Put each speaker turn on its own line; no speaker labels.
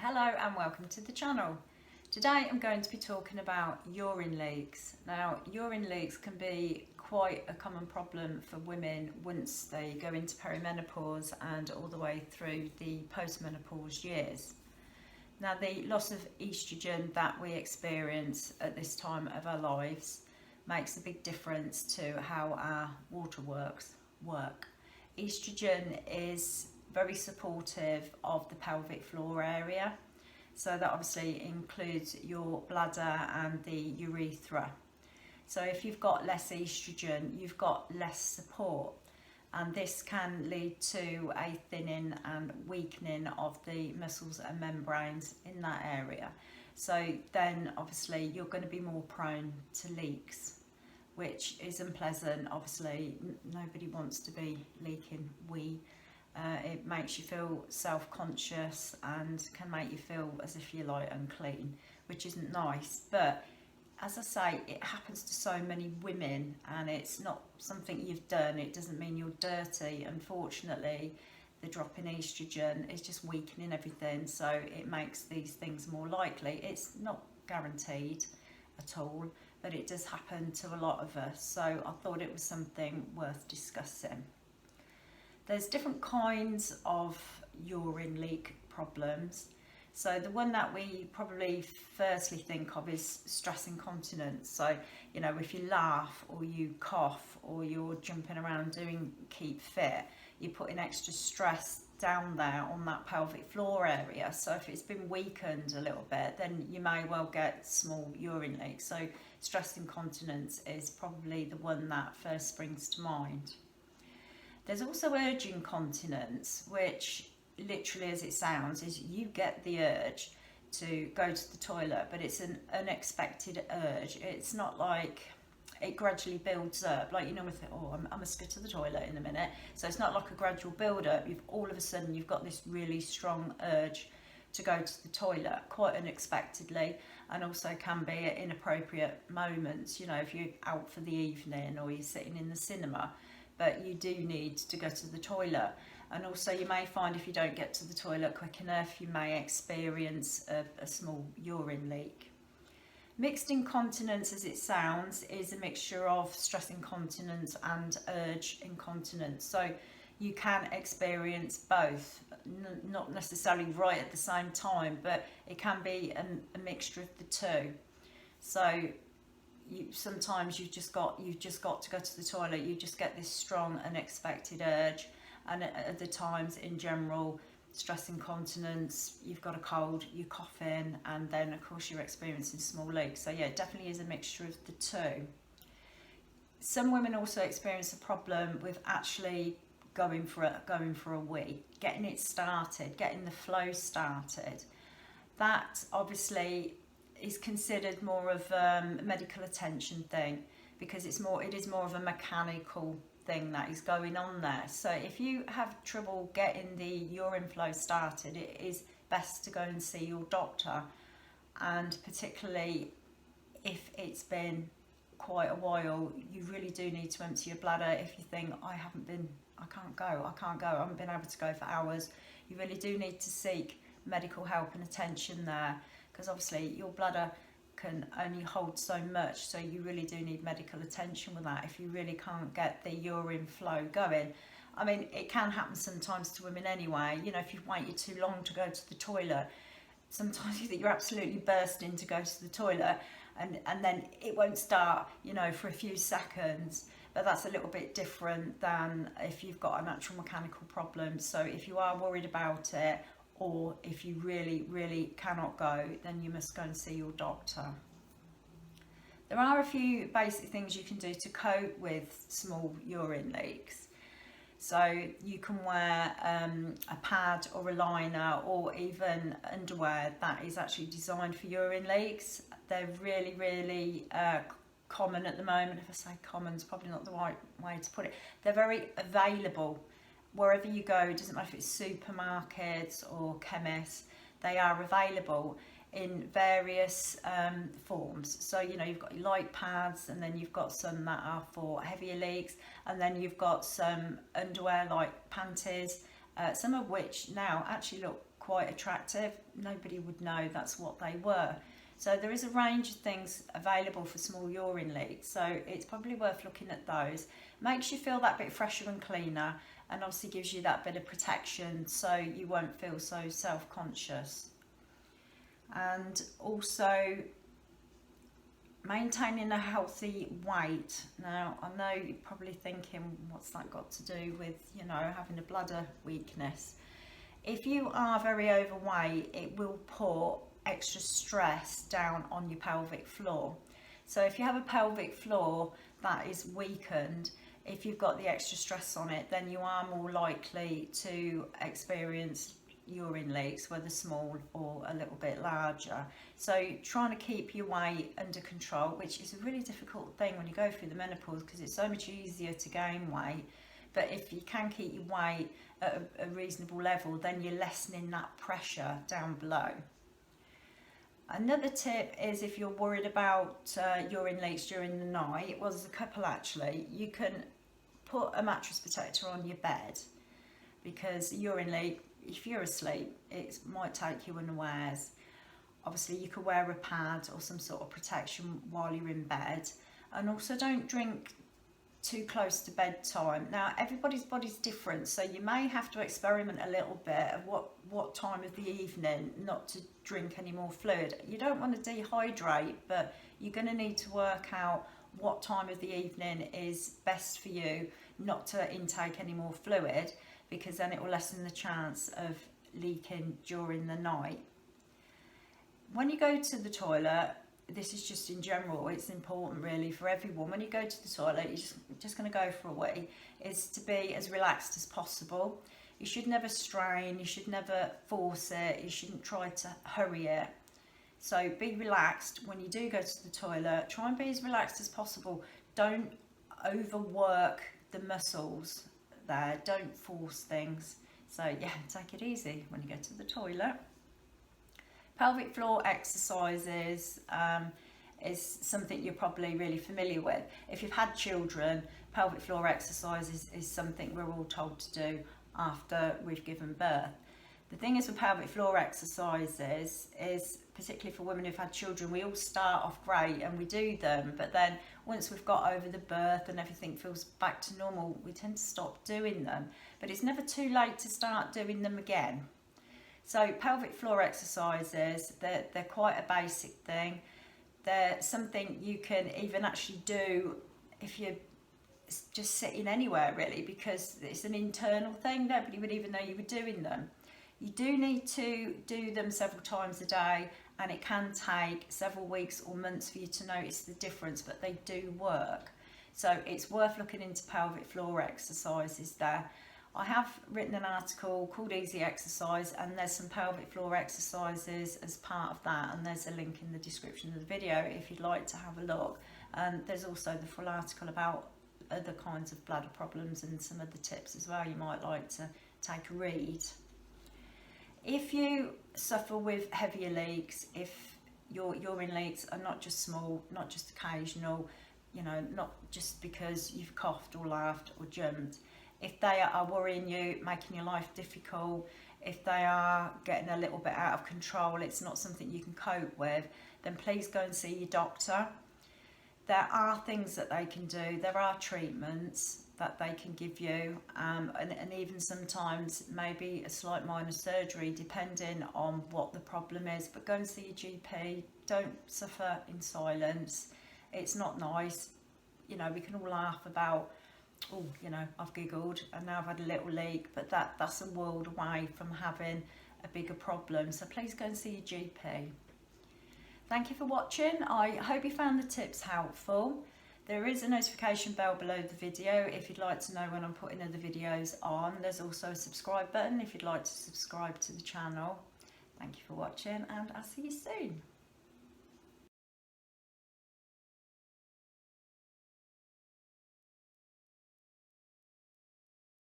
Hello and welcome to the channel. Today I'm going to be talking about urine leaks. Now, urine leaks can be quite a common problem for women once they go into perimenopause and all the way through the post-menopause years. Now, the loss of estrogen that we experience at this time of our lives makes a big difference to how our waterworks work. Estrogen is very supportive of the pelvic floor area, so that obviously includes your bladder and the urethra. So if you've got less estrogen, you've got less support, and this can lead to a thinning and weakening of the muscles and membranes in that area. So then obviously you're going to be more prone to leaks, which is unpleasant. Obviously nobody wants to be leaking wee. It makes you feel self-conscious and can make you feel as if you're like unclean, which isn't nice. But as I say, it happens to so many women, and it's not something you've done. It doesn't mean you're dirty. Unfortunately, the drop in estrogen is just weakening everything, so it makes these things more likely. It's not guaranteed at all, but it does happen to a lot of us, so I thought it was something worth discussing. There's different kinds of urine leak problems. So the one that we probably firstly think of is stress incontinence. So, you know, if you laugh or you cough or you're jumping around doing keep fit, you're putting extra stress down there on that pelvic floor area. So if it's been weakened a little bit, then you may well get small urine leaks. So stress incontinence is probably the one that first springs to mind. There's also urge incontinence, which literally as it sounds is you get the urge to go to the toilet, but it's an unexpected urge. It's not like it gradually builds up, like you normally think, oh, I must go to the toilet in a minute. So it's not like a gradual build up. All of a sudden you've got this really strong urge to go to the toilet quite unexpectedly, and also can be at inappropriate moments, you know, if you're out for the evening or you're sitting in the cinema, but you do need to go to the toilet. And also you may find if you don't get to the toilet quick enough, you may experience a small urine leak. Mixed incontinence, as it sounds, is a mixture of stress incontinence and urge incontinence. So you can experience both, not necessarily right at the same time, but it can be a mixture of the two. So sometimes you've just got to go to the toilet. You just get this strong unexpected urge, and at other times, in general, stress incontinence, you've got a cold, you're coughing, and then of course you're experiencing small leaks. So yeah, it definitely is a mixture of the two. Some women also experience a problem with actually going for a wee, getting it started, getting the flow started. That obviously is considered more of a medical attention thing, because it is more of a mechanical thing that is going on there. So if you have trouble getting the urine flow started, it is best to go and see your doctor, and particularly if it's been quite a while, you really do need to empty your bladder. If you think, I can't go, I haven't been able to go for hours, you really do need to seek medical help and attention there, because obviously your bladder can only hold so much, so you really do need medical attention with that if you really can't get the urine flow going. I mean, it can happen sometimes to women anyway. You know, if you've waited too long to go to the toilet, sometimes you think you're absolutely bursting to go to the toilet, and then it won't start, you know, for a few seconds. But that's a little bit different than if you've got an actual mechanical problem. So if you are worried about it, or if you really cannot go, then you must go and see your doctor. There are a few basic things you can do to cope with small urine leaks. So you can wear a pad or a liner, or even underwear that is actually designed for urine leaks. They're really common at the moment. If I say common, it's probably not the right way to put it. They're very available wherever you go. It doesn't matter if it's supermarkets or chemists, they are available in various forms. So, you know, you've got your light pads, and then you've got some that are for heavier leaks, and then you've got some underwear like panties, some of which now actually look quite attractive, nobody would know that's what they were. So there is a range of things available for small urine leaks, so it's probably worth looking at those. Makes you feel that bit fresher and cleaner, and obviously gives you that bit of protection so you won't feel so self-conscious. And also maintaining a healthy weight. Now, I know you're probably thinking, what's that got to do with, you know, having a bladder weakness? If you are very overweight, it will put extra stress down on your pelvic floor. So if you have a pelvic floor that is weakened, if you've got the extra stress on it, then you are more likely to experience urine leaks, whether small or a little bit larger. So trying to keep your weight under control, which is a really difficult thing when you go through the menopause, because it's so much easier to gain weight. But if you can keep your weight at a reasonable level, then you're lessening that pressure down below. Another tip is, if you're worried about urine leaks during the night, well, there's a couple actually. You can put a mattress protector on your bed, because urine leak, if you're asleep, it might take you unawares. Obviously you could wear a pad or some sort of protection while you're in bed, and also don't drink too close to bedtime. Now, everybody's body's different, so you may have to experiment a little bit of what time of the evening not to drink any more fluid. You don't want to dehydrate, but you're going to need to work out what time of the evening is best for you not to intake any more fluid, because then it will lessen the chance of leaking during the night. When you go to the toilet, this is just in general, it's important really for everyone. When you go to the toilet, you're just going to go for a wee, is to be as relaxed as possible. You should never strain, you should never force it, you shouldn't try to hurry it. So be relaxed when you do go to the toilet. Try and be as relaxed as possible. Don't overwork the muscles there, don't force things. So yeah, take it easy when you go to the toilet. Pelvic floor exercises is something you're probably really familiar with. If you've had children, pelvic floor exercises is something we're all told to do after we've given birth. The thing is with pelvic floor exercises is, particularly for women who've had children, we all start off great and we do them, but then once we've got over the birth and everything feels back to normal, we tend to stop doing them. But it's never too late to start doing them again. So pelvic floor exercises, they're quite a basic thing. They're something you can even actually do if you're just sitting anywhere really, because it's an internal thing. Nobody would even know you were doing them. You do need to do them several times a day, and it can take several weeks or months for you to notice the difference, but they do work. So it's worth looking into pelvic floor exercises there. I have written an article called Easy Exercise, and there's some pelvic floor exercises as part of that, and there's a link in the description of the video if you'd like to have a look. There's also the full article about other kinds of bladder problems and some of the tips as well you might like to take a read. If you suffer with heavier leaks, if your urine leaks are not just small, not just occasional, you know, not just because you've coughed or laughed or jumped, if they are worrying you, making your life difficult, if they are getting a little bit out of control, it's not something you can cope with, then please go and see your doctor. There are things that they can do, there are treatments that they can give you, and even sometimes maybe a slight minor surgery depending on what the problem is. But go and see your GP, don't suffer in silence. It's not nice, you know, we can all laugh about, oh, you know, I've giggled and now I've had a little leak, but that's a world away from having a bigger problem. So please go and see your GP. Thank you for watching. I hope you found the tips helpful. There is a notification bell below the video if you'd like to know when I'm putting other videos on. There's also a subscribe button if you'd like to subscribe to the channel. Thank you for watching, and I'll see you soon.